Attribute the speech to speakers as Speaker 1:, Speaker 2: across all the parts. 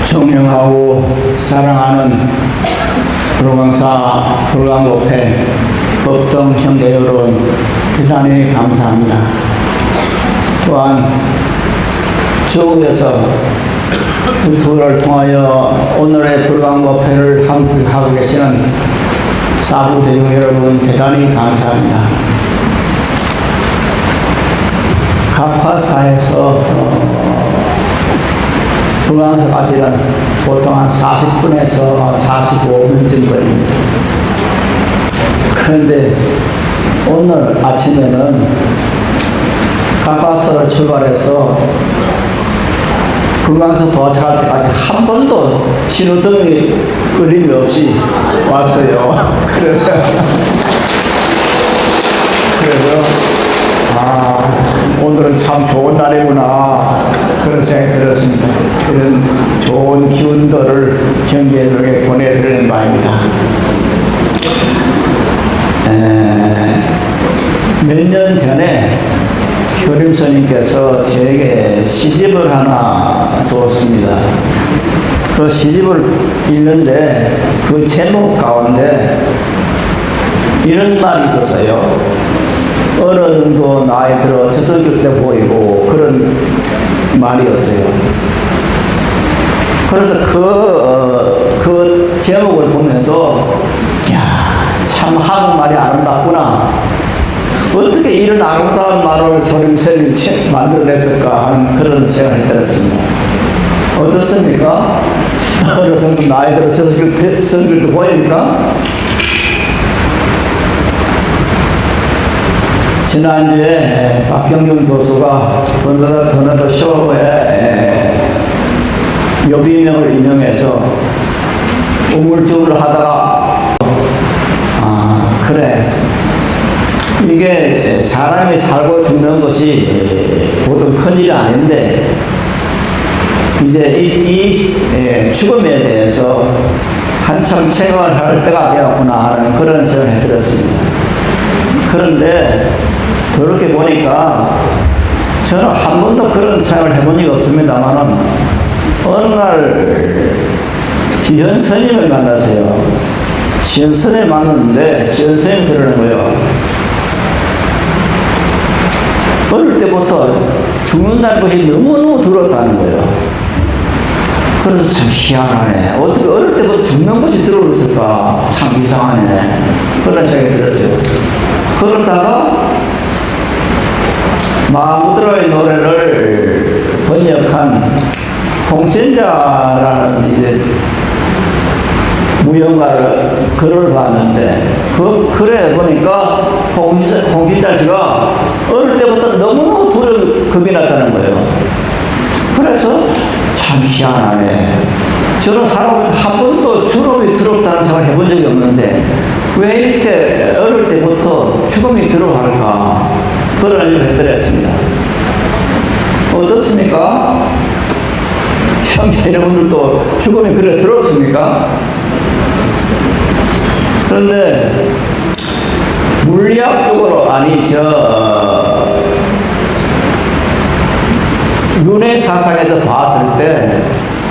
Speaker 1: 존경하고 사랑하는 불광사 불광법회 법동 형제 여러분, 대단히 감사합니다. 또한 저국에서 유튜브를 통하여 오늘의 불광법회를 함께하고 계시는 사부 대중 여러분, 대단히 감사합니다. 각화사에서 불광사까지는 보통 한 40분에서 45분쯤 걸립니다. 그런데 오늘 아침에는 각화사를 출발해서 불광사 도착할 때까지 한 번도 신호등이 끊임이 없이 왔어요. 그래서 오늘은 참 좋은 날이구나, 그런 생각이 들었습니다. 이런 좋은 기운들을 경제에게 보내드리는 바입니다. 몇 년 전에 효림 스님께서 제게 시집을 하나 주었습니다. 그 시집을 읽는데 그 제목 가운데 이런 말이 있었어요. 어느 정도 나이 들어 저석일 때 보이고, 그런 말이었어요. 그래서 그 제목을 보면서 참 한국말이 아름답구나, 어떻게 이런 아름다운 말을 효림스님이 만들어냈을까 하는 그런 생각이 들었습니다. 어떻습니까? 어느 정도 나이 들어 저석일 때 보입니까? 지난주에 박경준 교수가 더너더 쇼에 여비명을 인용해서 우물쭈물 하다가 그래, 이게 사람이 살고 죽는 것이 보통 큰일이 아닌데 이제 이 죽음에 대해서 한참 생각을 할 때가 되었구나 하는 그런 생각을 들었습니다. 그런데 그렇게 보니까 저는 한 번도 그런 생각을 해본 적이 없습니다만은 어느 날 지현 스님을 만났어요. 지현 스님을 만났는데 지현 스님이 그러는 거예요. 어릴 때부터 죽는다는 것이 너무너무 두렵다는 거예요. 그래서 참 희한하네. 어떻게 어릴 때부터 죽는 것이 두려웠을까? 참 이상하네. 그런 생각이 들었어요. 그러다가 마무드로의 노래를 번역한 홍신자라는 이제 무용가를 글을 봤는데, 그 글에 보니까 홍신자 씨가 어릴 때부터 너무너무 두려움이 겁이 났다는 거예요. 그래서 참 희한하네. 저는 살아보면서 한 번도 죽음이 두렵다는 생각을 해본 적이 없는데 왜 이렇게 어릴 때부터 죽음이 두려워할까, 그런 생각을 해드렸습니다. 어떻습니까? 형제 여러분들도 죽음이 그래 두렵습니까? 그런데 물리학적으로, 윤회 사상에서 봤을 때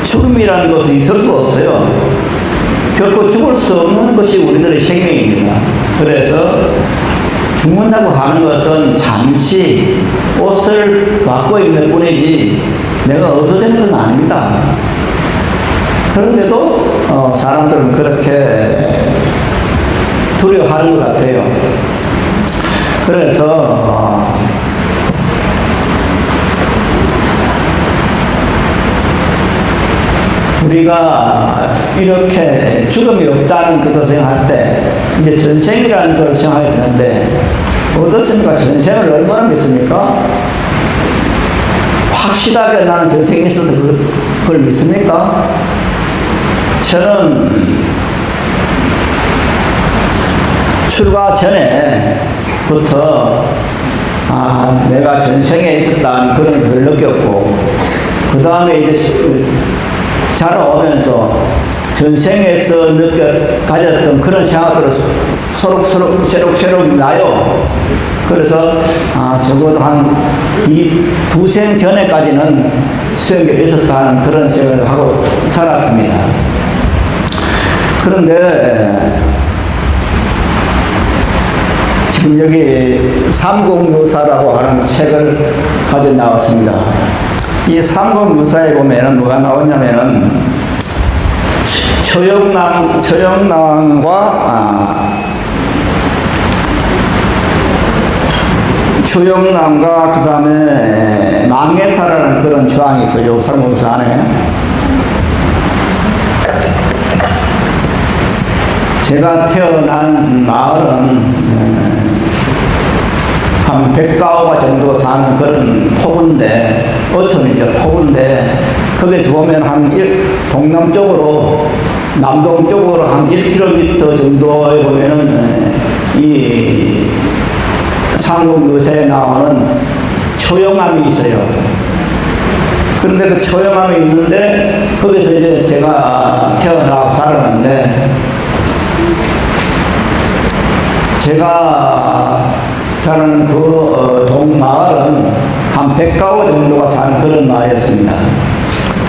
Speaker 1: 죽음이라는 것은 있을 수가 없어요. 결코 죽을 수 없는 것이 우리들의 생명입니다. 그래서 죽는다고 하는 것은 잠시 옷을 바꿔 입는 뿐이지 내가 없어지는 건 아닙니다. 그런데도 사람들은 그렇게 두려워하는 것 같아요. 그래서 우리가 이렇게 죽음이 없다는 것을 생각할 때 이제 전생이라는 걸 생각하게 되는데, 어떻습니까? 전생을 얼마나 믿습니까? 확실하게 나는 전생에 있어도 그걸 믿습니까? 저는 출가 전에부터 내가 전생에 있었다는 그런 것을 느꼈고, 그 다음에 이제 자라오면서 전생에서 가졌던 그런 생각들을 새록 나요. 그래서 적어도 한 두생 전에까지는 수행에 있었다는 그런 생각을 하고 살았습니다. 그런데 지금 여기 삼공유사라고 하는 책을 가져 나왔습니다. 이 삼공유사에 보면은 뭐가 나오냐면은 주영남과 그 다음에 망해사라는 그런 조항이 있어요. 삼공유사 안에. 제가 태어난 마을은 한 100가구가 정도 사는 그런 포구인데, 어촌이죠, 포구인데, 거기서 보면 동남쪽으로, 남동쪽으로 한 1km 정도에 보면은, 이 삼국유사에 나오는 초영암이 있어요. 그런데 그 초영암이 있는데, 거기서 이제 제가 태어나고 자랐는데, 제가 저는 그 동마을은 한 100가구 정도가 사는 그런 마을이었습니다.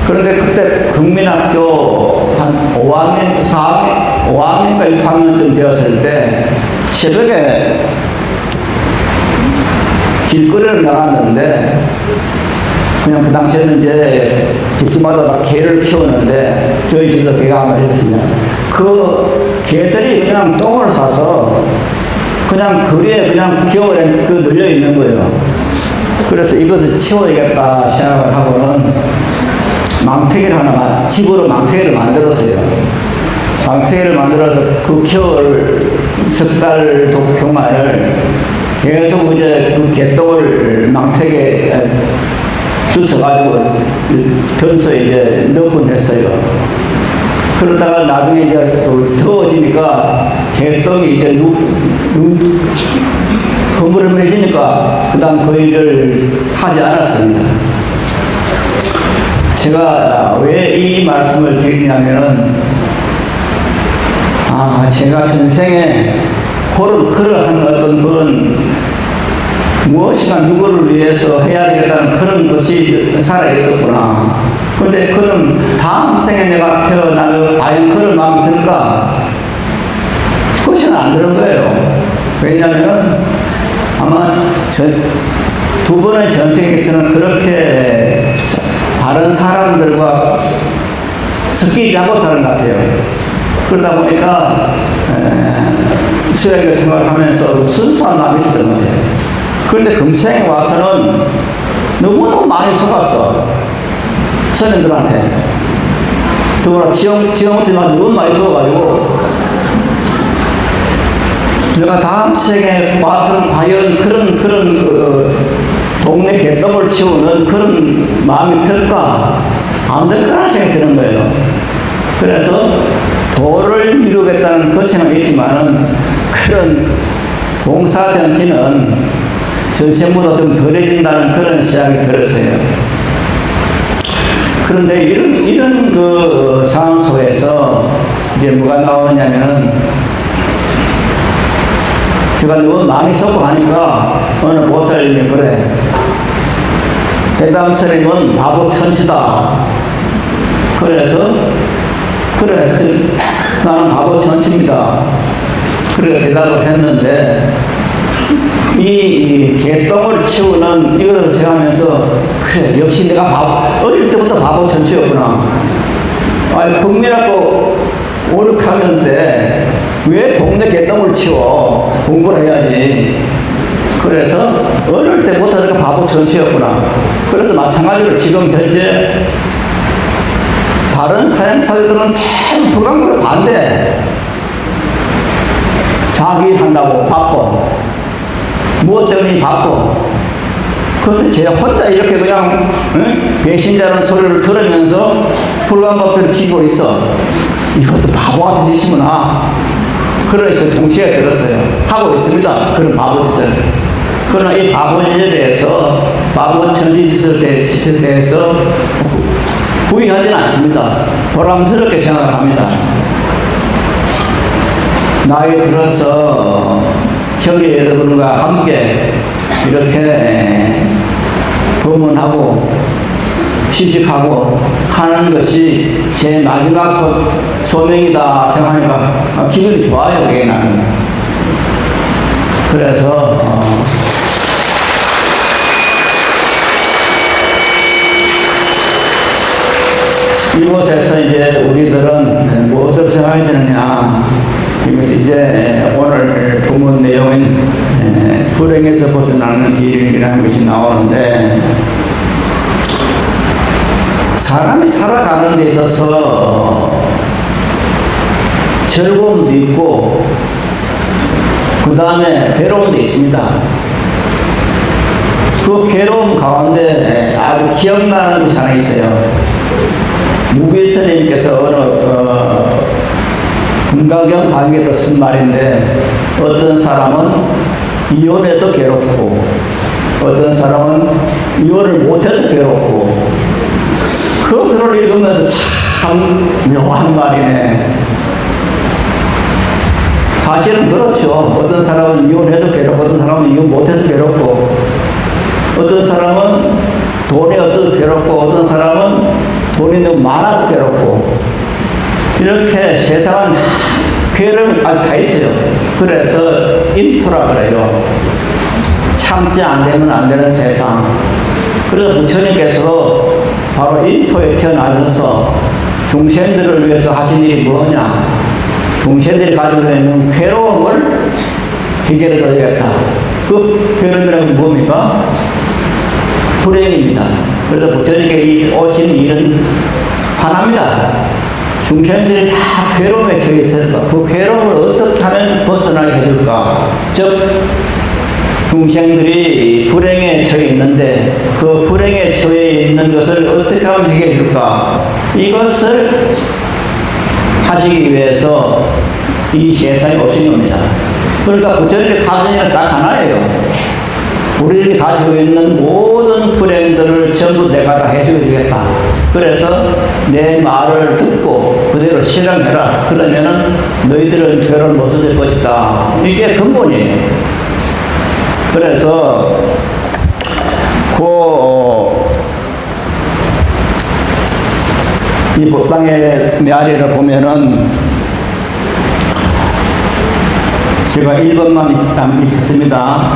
Speaker 1: 그런데 그때 국민학교 한 5학년, 5학년까 6학년쯤 되었을 때 새벽에 길거리를 나갔는데, 그냥 그 당시에는 이제 집집마다 다 개를 키우는데 저희 집도 개가 하나 있었습니다. 그 개들이 그냥 똥을 싸서 그냥 거리에 그냥 겨울에 그 널려 있는 거예요. 그래서 이것을 치워야겠다 생각을 하고는 망태기를 하나, 집으로 망태기를 만들었어요. 망태기를 만들어서 그 겨울 석 달 동안을 계속 이제 그 개똥을 망태기에 주워가지고 변소에 이제 넣곤 했어요. 그러다가 나중에 이제 또 더워지니까 개똥이 이제 허물허물해지니까 그 다음 그 일을 하지 않았습니다. 제가 왜 이 말씀을 드리냐면은, 제가 전생에 그러한 어떤 그런 무엇인가 누구를 위해서 해야 되겠다는 그런 것이 살아있었구나. 근데 그럼 다음 생에 내가 태어나면 과연 그런 마음이 들까? 그것은 안 드는 거예요. 왜냐하면 아마 두 번의 전생에서는 그렇게 다른 사람들과 섞이지 않고 사는 것 같아요. 그러다 보니까 수행을 생활하면서 순수한 마음이 있었던 것 같아요. 그런데 금생에 와서는 너무너무 많이 속았어. 선생들한테. 더구나 지영스님한테 너무 많이 속아가지고, 내가 다음 생에 와서는 과연 그런 동네 개똥을 치우는 그런 마음이 들까? 안 들 거라는 생각이 드는 거예요. 그래서 도를 이루겠다는 그 생각이 있지만은, 그런 봉사정치는 전생보다 좀 덜해진다는 그런 생각이 들었어요. 그런데 이런 그 상황 속에서 이제 뭐가 나오냐면은, 제가 너무 마음이 썩고 하니까 어느 보살님이 그래, 대담 스님은 바보 천치다. 그래서 그래, 나는 바보 천치입니다. 그래 대답을 했는데, 이 개똥을 치우는 이것을 생각하면서, 그래 역시 내가 어릴 때부터 바보 천치였구나. 국민학교 5, 6학년인데 왜 동네 개똥을 치워? 공부를 해야지. 그래서 어릴 때부터 내가 바보 천치였구나. 그래서 마찬가지로 지금 현재 다른 사양사들은 참 불광구를 반대. 자기 일 한다고 바빠. 무엇 때문에 바빠. 그런데 제 혼자 이렇게 그냥 배신자라는 소리를 들으면서 불광구를 지고 있어. 이것도 바보 같은 짓이구나. 그래서 동시에 들었어요. 하고 있습니다. 그런 바보 짓을. 그러나 이 바보 짓에 대해서, 바보 천지짓에 대해서 후회하지는 않습니다. 보람스럽게 생각을 합니다. 나이 들어서 형제 여러분과 함께 이렇게 법문하고 시식하고 하는 것이 제 마지막 소명이다 생각하니까 기분이 좋아요, 그게 나는. 그래서, 이곳에서 이제 우리들은 무엇을 생각해야 되느냐. 이것이 이제 오늘 본문 내용인 불행에서 벗어나는 길이라는 것이 나오는데, 사람이 살아가는 데 있어서 즐거움도 있고 그 다음에 괴로움도 있습니다. 그 괴로움 가운데 아주 기억나는 것이 하나 있어요. 무비스님께서 어느 금강경 강의에도 쓴 말인데, 어떤 사람은 이혼해서 괴롭고 어떤 사람은 이혼을 못해서 괴롭고, 그 글을 읽으면서 참 묘한 말이네. 사실은 그렇죠. 어떤 사람은 이혼해서 괴롭고 어떤 사람은 이혼 못해서 괴롭고, 어떤 사람은 돈이 없어서 괴롭고 어떤 사람은 돈이 너무 많아서 괴롭고, 이렇게 세상은 괴로움이 아주 다 있어요. 그래서 인프라 그래요. 참지 안 되면 안 되는 세상. 그래서 부처님께서 바로 인토에 태어나셔서 중생들을 위해서 하신 일이 뭐냐? 중생들이 가지고 있는 괴로움을 해결해 줘야겠다. 그 괴로움이라는 것이 뭡니까? 불행입니다. 그래서 부처님께 오신 일은 하나입니다. 중생들이 다 괴로움에 처해 있으니까 그 괴로움을 어떻게 하면 벗어나게 해줄까? 즉, 중생들이 불행에 처해 있는데 그 불행에 처해 있는 것을 어떻게 하면 해결해 줄까? 이것을 하시기 위해서 이 세상에 오신 겁니다. 그러니까 부처님께서 하신 일은 딱 하나예요. 우리들이 가지고 있는 모든 불행들을 전부 내가 다 해주겠다. 그래서 내 말을 듣고 그대로 실행해라. 그러면은 너희들은 죄를 못 얻을 것이다. 이게 근본이에요. 그래서 이 법당의 메아리를 보면은 제가 1번만 읽겠습니다.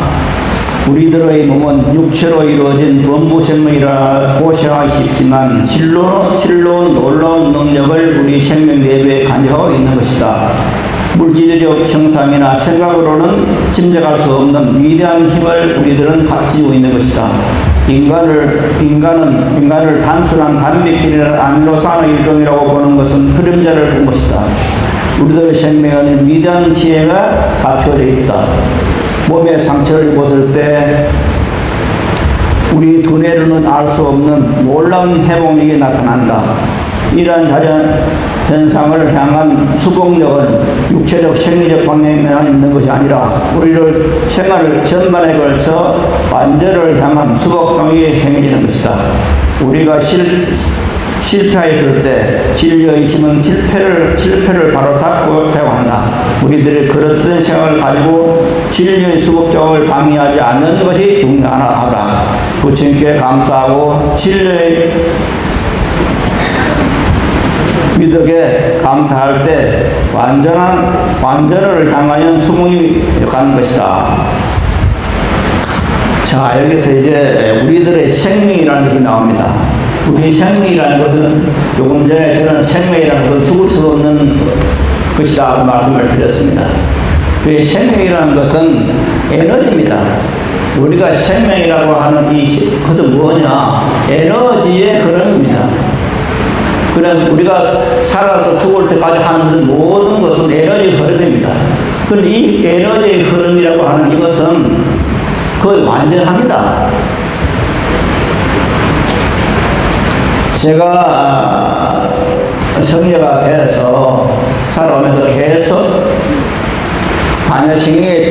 Speaker 1: 우리들의 몸은 육체로 이루어진 범부생명이라고 생각하기 쉽지만 실로 놀라운 능력을 우리 생명 내부에 간직하고 있는 것이다. 물질적 형상이나 생각으로는 짐작할 수 없는 위대한 힘을 우리들은 가지고 있는 것이다. 인간을 단순한 단백질이나 아미노산의 일종이라고 보는 것은 그림자를 본 것이다. 우리들의 생명은 위대한 지혜가 갖추어져 있다. 몸에 상처를 입었을 때 우리 두뇌로는 알 수 없는 놀라운 회복력이 나타난다. 이러한 자연 현상을 향한 수복력은 육체적 생리적 방면에만 있는 것이 아니라 우리를 생활 전반에 걸쳐 완전을 향한 수복성이 행해지는 것이다. 우리가 실패했을 때 진리의 힘은 실패를 바로 잡고 제거한다. 우리들이 그렇던 생각을 가지고 진리의 수복적을 방해하지 않는 것이 중요하다. 부처님께 감사하고 진리의 미덕에 감사할 때 완전을 향하여 수봉이 가는 것이다. 자, 여기서 이제 우리들의 생명이라는 것이 나옵니다. 우리 생명이라는 것은 조금 전에 저는 생명이라는 것은 죽을 수 없는 것이다 말씀을 드렸습니다. 그 생명이라는 것은 에너지입니다. 우리가 생명이라고 하는 그것은 뭐냐? 에너지의 흐름입니다. 그래서 우리가 살아서 죽을 때까지 하는 모든 것은 에너지 흐름입니다. 그런데 이 에너지의 흐름이라고 하는 이것은 거의 완전합니다. 제가 성녀가 돼서 살아오면서 계속 반야싱에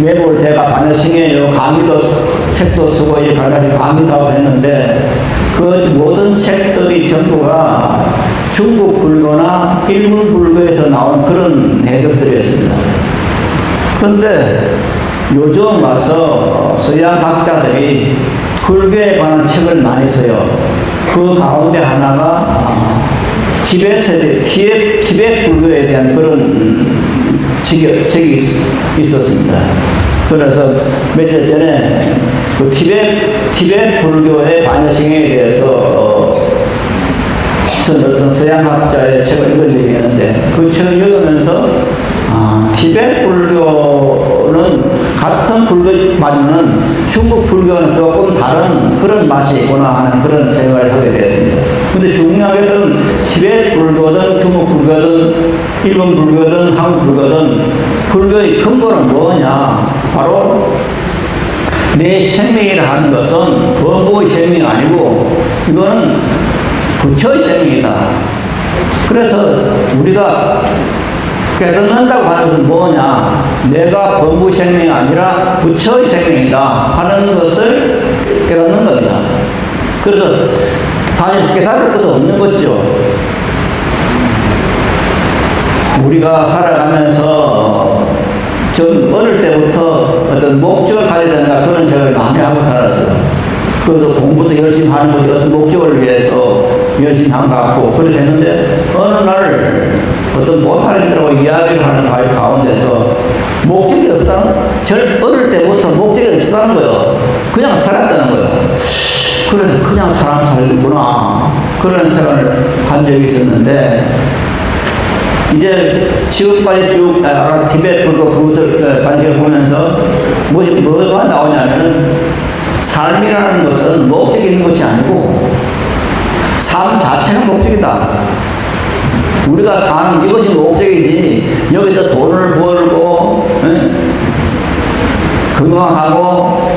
Speaker 1: 매볼 때가 반야싱에 강의도 책도 쓰고 이제 강의도 하고 했는데 그 모든 책들이 전부가 중국 불교나 일본 불교에서 나온 그런 해석들이었습니다. 그런데 요즘 와서 서양 학자들이 불교에 관한 책을 많이 써요. 그 가운데 하나가 티베트 불교에 대한 그런 책이 있었습니다. 그래서 며칠 전에 그 티베트 불교의 반여성에 대해서 어떤 서양학자의 책을 읽은 적이 있는데 그 책을 읽으면서 티베트 불교는 같은 불교만은 중국 불교는 조금 다른 그런 맛이 있구나 하는 그런 생각을 하게 되었습니다. 근데 중국에서는 티베트 불교든 중국 불교든 일본 불교든 한국 불교든 불교의 근본은 뭐냐? 바로 내 생명이라 하는 것은 범부의 생명이 아니고 이거는 부처의 생명이다. 그래서 우리가 깨닫는다고 하는 것은 뭐냐? 내가 범부 생명이 아니라 부처의 생명이다 하는 것을 깨닫는 겁니다. 그래서 사실 깨달을 것도 없는 것이죠. 우리가 살아가면서 좀 어릴 때부터 어떤 목적을 가져야 된다 그런 생각을 많이 하고 살았어요. 그래서 공부도 열심히 하는 것이 어떤 목적을 위해서 열심히 한 것 같고 그렇게 됐는데 어느 날 어떤 보살님들하고 이야기를 하는 가운데서 목적이 없다는, 어릴 때부터 목적이 없다는 거예요. 그냥 살았다는 거예요. 그래서 그냥 사람 살겠구나 그런 생각을 한 적이 있었는데 이제 지금까지 쭉 티베트 불교 그것을 단식을 보면서 뭐가 나오냐면은 삶이라는 것은 목적이 있는 것이 아니고 삶 자체가 목적이다. 우리가 사는 이것이 목적이지 여기서 돈을 벌고 건강하고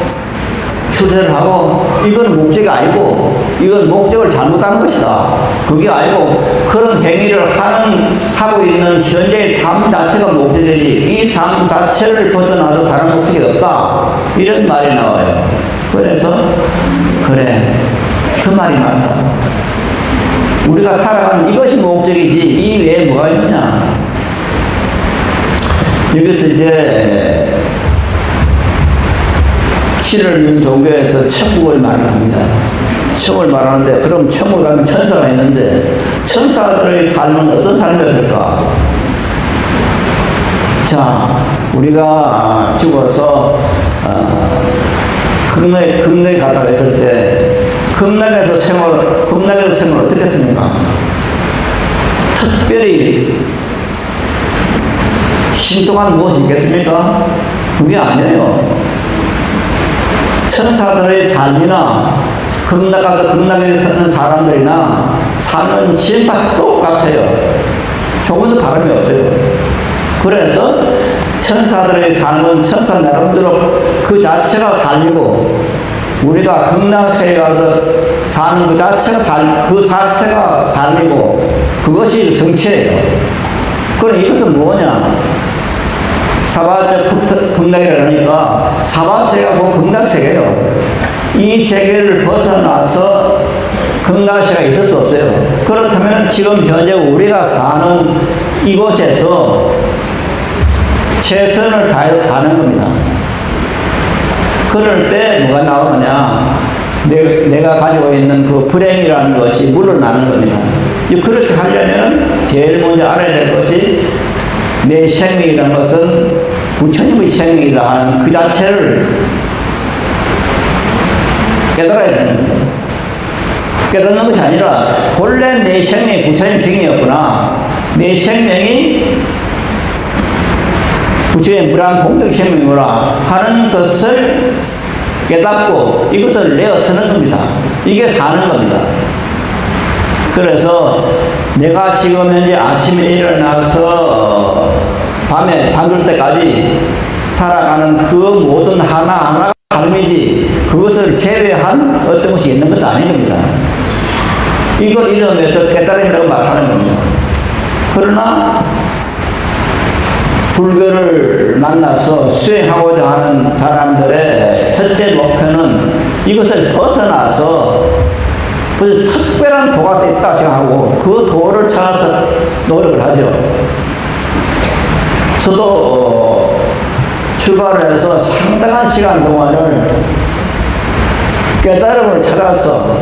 Speaker 1: 추세를 하고 이건 목적이 아니고 이건 목적을 잘못하는 것이다. 그게 아니고 그런 행위를 하고 있는 현재의 삶 자체가 목적이지 이 삶 자체를 벗어나서 다른 목적이 없다. 이런 말이 나와요. 그래서 그래 그 말이 맞다. 우리가 살아가는 이것이 목적이지 이 외에 뭐가 있느냐. 여기서 이제 신을 믿는 종교에서 천국을 말합니다. 천국을 말하는데 그럼 천국을 가면 천사가 있는데 천사들의 삶은 어떤 삶이었을까? 자, 우리가 죽어서 극락에 갔다가 있을 때 극락에서 생활을 어떻게 했습니까? 특별히 신동안 무엇이 있겠습니까? 그게 아니에요. 천사들의 삶이나 극락에 사는 사람들이나 사는 지역과 똑같아요. 조금도 다름이 없어요. 그래서 천사들의 삶은 천사 나름대로 그 자체가 삶이고 우리가 극락세에 가서 사는 그 자체가 삶이고 그것이 성체예요. 그럼 이것은 뭐냐? 사바적 극락이라니까 사바세계가 뭐 극락세계예요. 이 세계를 벗어나서 극락세계가 있을 수 없어요. 그렇다면 지금 현재 우리가 사는 이곳에서 최선을 다해서 사는 겁니다. 그럴 때 뭐가 나오느냐? 내가 가지고 있는 그 불행이라는 것이 물러나는 겁니다. 그렇게 하려면 제일 먼저 알아야 될 것이 내 생명이라는 것은 부처님의 생명이라 하는 그 자체를 깨달아야 되는 겁니다. 깨닫는 것이 아니라 본래 내 생명이 부처님 생명이었구나. 내 생명이 부처의 무량 공덕 생명이구나 하는 것을 깨닫고 이것을 내어서는 겁니다. 이게 사는 겁니다. 그래서 내가 지금 현재 아침에 일어나서 밤에 잠들 때까지 살아가는 그 모든 하나하나가 삶이지 그것을 제외한 어떤 것이 있는 것도 아닌 겁니다. 이걸 이름에서 깨달음이라고 말하는 겁니다. 그러나 불교를 만나서 수행하고자 하는 사람들의 첫째 목표는 이것을 벗어나서 특별한 도가 있다 생각하고 그 도를 찾아서 노력을 하죠. 저도 출발을 해서 상당한 시간 동안을 깨달음을 찾아서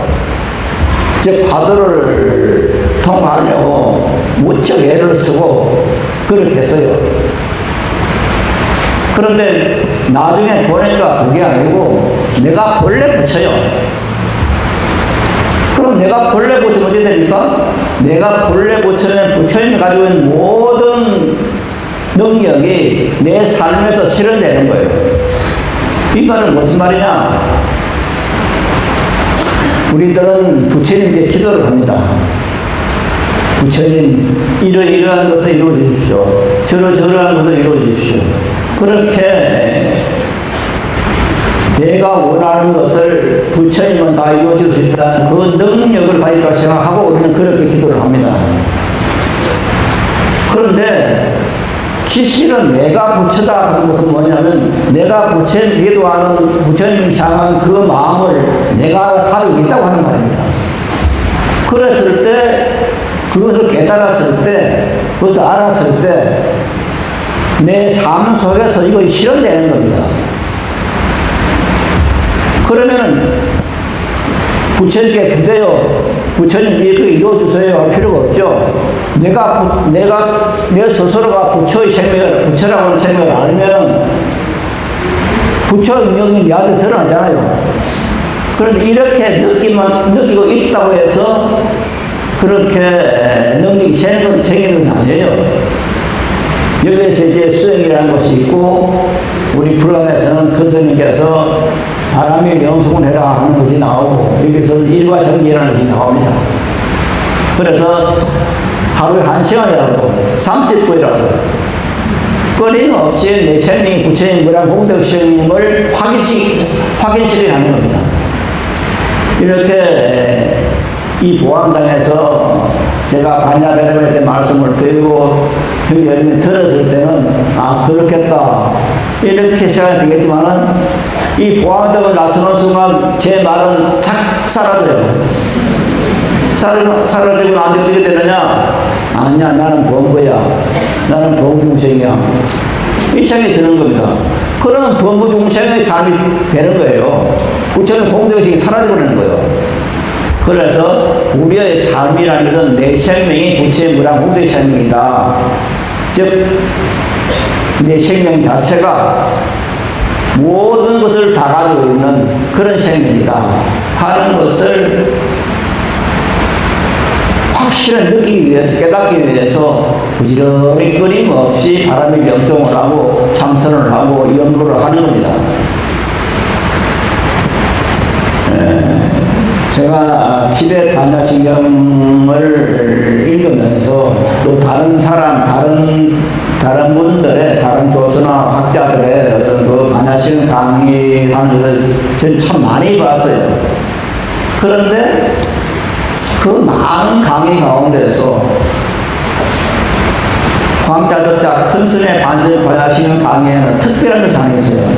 Speaker 1: 즉 화두를 통하려고 무척 애를 쓰고 그렇게 했어요. 그런데 나중에 보니까 그게 아니고 내가 본래 붙여요. 그럼 내가 본래 붙이면 어떻게 됩니까? 내가 본래 붙이면 부처님이 가지고 있는 모든 능력이 내 삶에서 실현되는 거예요. 이 말은 무슨 말이냐? 우리들은 부처님께 기도를 합니다. 부처님, 이러이러한 것을 이루어 주십시오. 저러저러한 것을 이루어 주십시오. 그렇게 내가 원하는 것을 부처님은 다 이루어 줄 수 있다는 그 능력을 가지고 생각하고 우리는 그렇게 기도를 합니다. 그런데 실은 내가 부처다 하는 것은 뭐냐면 내가 부처님 기도하는 부처님을 향한 그 마음을 내가 가지고 있다고 하는 말입니다. 그랬을 때 그것을 깨달았을 때 그것을 알았을 때 내 삶 속에서 이거 실현되는 겁니다. 그러면은 부처님께 기대요. 부처님 이렇게 이루어주세요 할 필요가 없죠. 내 스스로가 부처의 생명을, 부처라고 하는 생명을 알면은 부처의 능력이 내한테 드러나잖아요. 그런데 이렇게 느끼고 있다고 해서 그렇게 능력이 생기는 건 아니에요. 여기에서 이제 수행이라는 것이 있고, 우리 불가에서는 큰 스님께서 바람이 명승을 해라 하는 것이 나오고, 여기서 일과 정기라는 것이 나옵니다. 그래서 하루에 1시간이라도 30분이라도 끊임없이 내 생명이 부처님 뭐라 공덕심을 확인시키게 하는 겁니다. 이렇게 이 보안당에서 제가 반야배람에 때 말씀을 드리고 형님 여러분이 들었을 때는 아 그렇겠다 이렇게 생각이 되겠지만은 이 보안당을 나서는 순간 제 말은 싹 사라져요. 사라지고 나한테 어떻게 되느냐? 아니야 나는 범부야. 나는 범중생이야. 이 생각이 드는 겁니다. 그러면 범부중생의 삶이 되는 거예요. 부처는 공덕의식이 사라져버리는 거예요. 그래서 우리의 삶이라는 것은 내 생명이 부처의 무랑 공덕의 생명이다. 즉, 내 생명 자체가 모든 것을 다 가지고 있는 그런 생명이다 하는 것을 확실히 느끼기 위해서, 깨닫기 위해서 부지런히 끊임없이 바람이 명정을 하고 참선을 하고 연구를 하는 겁니다. 제가 티벳 반야신경을 읽으면서 또 다른 사람, 다른 분들의, 다른 교수나 학자들의 어떤 그 반야신경 강의하는 것을 저는 참 많이 봤어요. 그런데 그 많은 강의 가운데서 광자덕자 큰 스님의 반야신경 강의에는 특별한 것이 하나 있어요.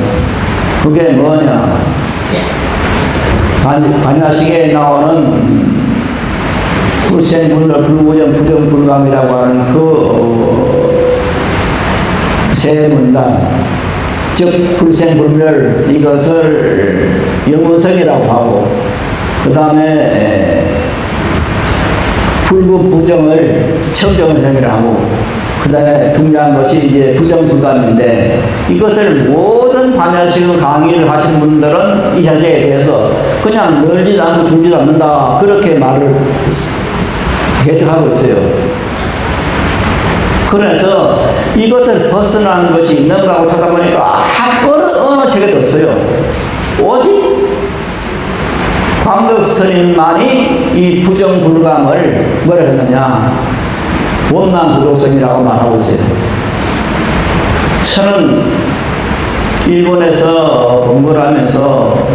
Speaker 1: 그게 뭐냐? 반야식에 나오는 불생불멸 불무정 부정불감이라고 하는 그 세 문단, 즉 불생불멸 이것을 영원성이라고 하고, 그 다음에 불구부정을 청정성이라고 하고, 그 다음에 중요한 것이 이제 부정불감인데, 이것을 모든 반야식의 강의를 하신 분들은 이 자체에 대해서 그냥 늘지도 않고 줄지도 않는다 그렇게 말을 해석하고 있어요. 그래서 이것을 벗어난 것이 있는가 하고 찾아보니까 어느 책에도 없어요. 오직 광덕 스님만이 이 부정불감을 뭐라 했느냐, 원망부족성이라고 말하고 있어요. 저는 일본에서 공부를 하면서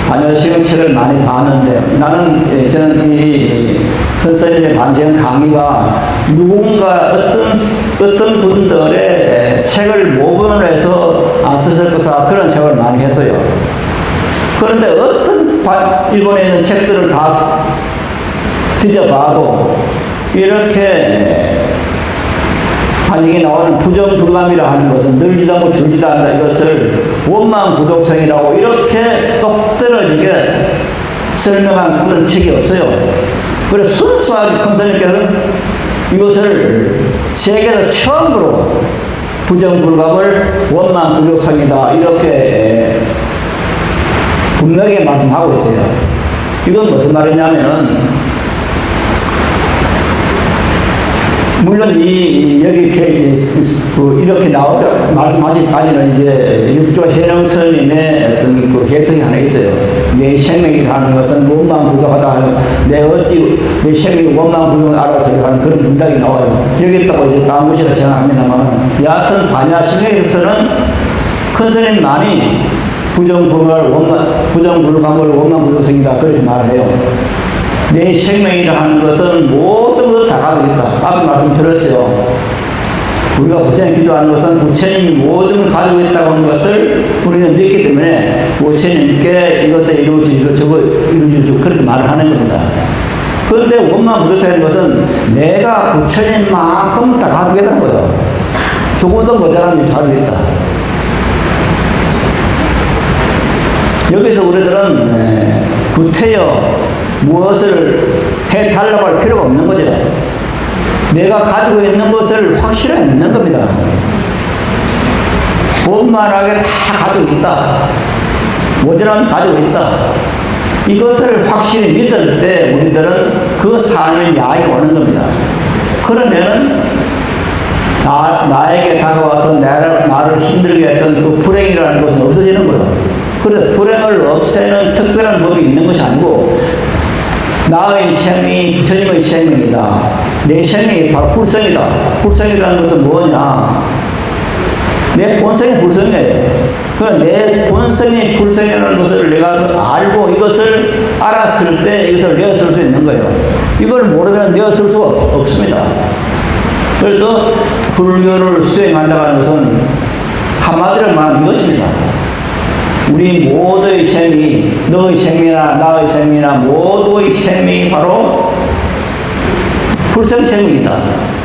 Speaker 1: 반야식의 책을 많이 봤는데, 저는 이 큰 스님의 반야식의 강의가 누군가 어떤 분들의 책을 모분을 해서 썼을 것이라 그런 책을 많이 했어요. 그런데 어떤 일본에 있는 책들을 다 뒤져봐도 이렇게 반역이 나오는 부정불감이라 하는 것은 늘지도 않고 줄지도 않는다, 이것을 원망부족성이라고 이렇게 똑 떨어지게 설명한 그런 책이 없어요. 그래서 순수하게 큰 스님께서는 이것을 세계에서 처음으로 부정불감을 원만부족성이다 이렇게 분명하게 말씀하고 있어요. 이건 무슨 말이냐면은 물론 여기 이렇게 말씀하시기까지는 이제 육조 해령 스님의 어떤 그 해석이 하나 있어요. 내 생명이라는 것은 원망부족하다 하는, 내 어찌 내 생명이 원망부족을 알아서 하는 그런 문장이 나와요. 여기 있다고 이제 다 무시를 생각합니다만, 여하튼 반야심에서는 큰 스님만이 부정불감을 원망부족성이다 그렇게 말해요. 내 생명이라 하는 것은 모든 것 다 가지고 있다. 앞에 말씀 들었죠. 우리가 부처님 기도하는 것은 부처님이 모든 걸 가지고 있다고 하는 것을 우리는 믿기 때문에 부처님께 이것을 이루어지고 저거 이루어지고 그렇게 말을 하는 겁니다. 그런데 원망부족성이라는 것은 내가 부처님만큼 다 가지고 있다는 거예요. 조금도 모자람이 가지고 있다. 여기서 우리들은 구태여 무엇을 해달라고 할 필요가 없는 거죠. 내가 가지고 있는 것을 확실하게 믿는 겁니다. 원만하게 다 가지고 있다. 모자람 가지고 있다. 이것을 확실히 믿을 때 우리들은 그 삶의 야익이 오는 겁니다. 그러면은 나에게 다가와서 나를 힘들게 했던 그 불행이라는 것은 없어지는 거예요. 그래서 불행을 없애는 특별한 법이 있는 것이 아니고 나의 생명이 부처님의 생명이다. 내 생명이 바로 불성이다. 불성이라는 것은 뭐냐? 내 본성이 불성이에요. 내 본성이 불성이라는 것을 내가 알고 이것을 알았을 때 이것을 내어쓸 수 있는 거예요. 이걸 모르면 내어쓸 수가 없습니다. 그래서 불교를 수행한다는 것은 한마디로 말하면 이것입니다. 우리 모두의 생명이, 너의 생명이나 나의 생명이나 모두의 생명이 바로 불성 생명이다.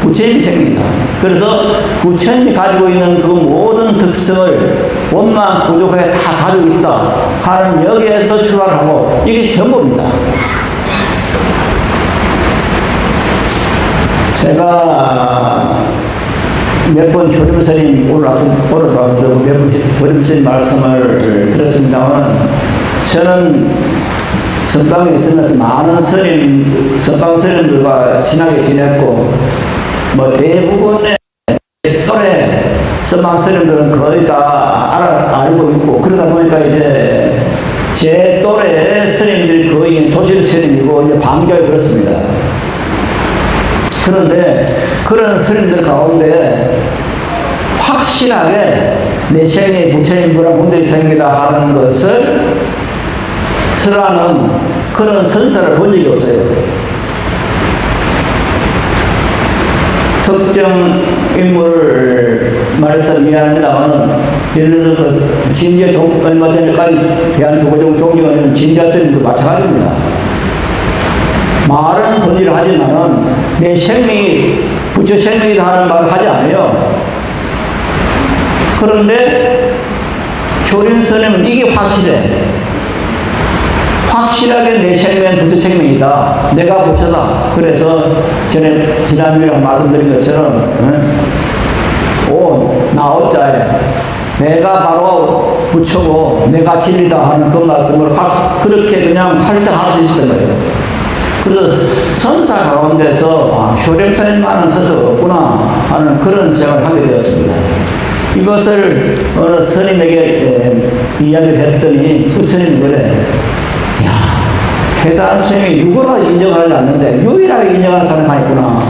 Speaker 1: 부처님의 생명이다. 그래서 부처님이 가지고 있는 그 모든 특성을 원만 부족하게 다 가지고 있다 하는 여기에서 출발하고 이게 전부입니다. 제가 몇 번 효림스님 오늘 아침 와서 몇 번 효림스님 말씀을 들었습니다만 저는 선방에 있으면서 많은 선방 스님들과 친하게 지냈고 뭐 대부분의 또래 선방 스님들은 거의 다 알고 있고 그러다 보니까 이제 제 또래 스님들이 거의 조실 스님이고 이제 방자에 그렇습니다. 그런데 그런 스님들 가운데 확실하게 내 생이 부처님보다 문제의 생이다 하는 것을 설하는 그런 선사를 본 적이 없어요. 특정 인물을 말해서 미안합니다만 예를 들어서 진지어 얼마 전에까지 대한조고종 종교는 진지어 스님도 마찬가지입니다. 말은 본질을 하지만은 내 생명이 부처 생명이다 하는 말을 하지 않아요. 그런데 효림스님은 이게 확실해. 확실하게 내 생명은 부처 생명이다. 내가 부처다. 그래서 전에 지난주에 말씀드린 것처럼 나오자에 내가 바로 부처고 내가 진리다 하는 그 말씀을 그렇게 그냥 활짝 할 수 있었던 거예요. 그래서 선사 가운데서 효림스님만은 선사가 없구나 하는 그런 생각을 하게 되었습니다. 이것을 어느 스님에게 이야기를 했더니 그 스님이 그래. 해당 스님이 누구나 인정하지 않는데 유일하게 인정하는 사람만 있구나.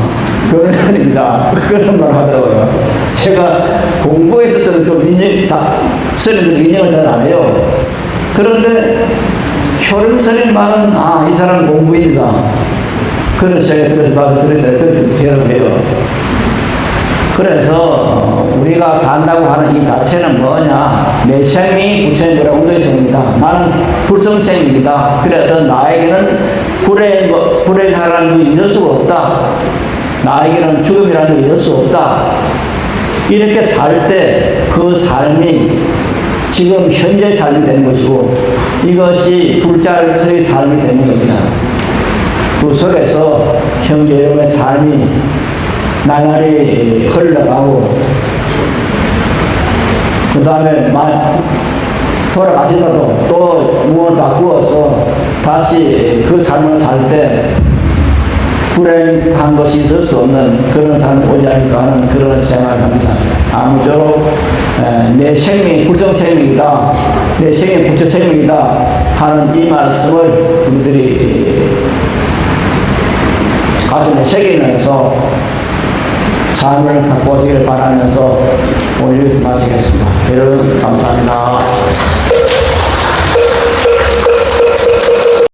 Speaker 1: 그런 스님입니다. 그런 말 하더라고요. 제가 공부에 있어서는 좀 스님들 인정을 잘 안 해요. 그런데 효림스님만은 이 사람은 공부인이다. 그런 생각이 들어서 봐서 들으니까 그렇게 표현을 해요. 그래서 우리가 산다고 하는 이 자체는 뭐냐? 내 생이 부처님보다 웅덩이 생입니다. 나는 불성생입니다. 그래서 나에게는 불행이라는 게 있을 수가 없다. 나에게는 죽음이라는 게 있을 수 없다. 이렇게 살 때 그 삶이 지금 현재 삶이 되는 것이고 이것이 불자의 삶이 되는 겁니다. 그 속에서 형제 여러분의 삶이 나날이 흘러가고 그 다음에 돌아가시더라도 또 무언을 바꾸어서 다시 그 삶을 살 때 불행한 것이 있을 수 없는 그런 삶이 오지 않을까 하는 그런 생각을 합니다. 아무쪼록 내 생명이 불정생명이다, 내 생명이 부처생명이다 하는 이 말씀을 우리들이 가슴에 새기면서 삶을 갖고 오시기를 바라면서 오늘 여기서 마치겠습니다. 여러분 감사합니다.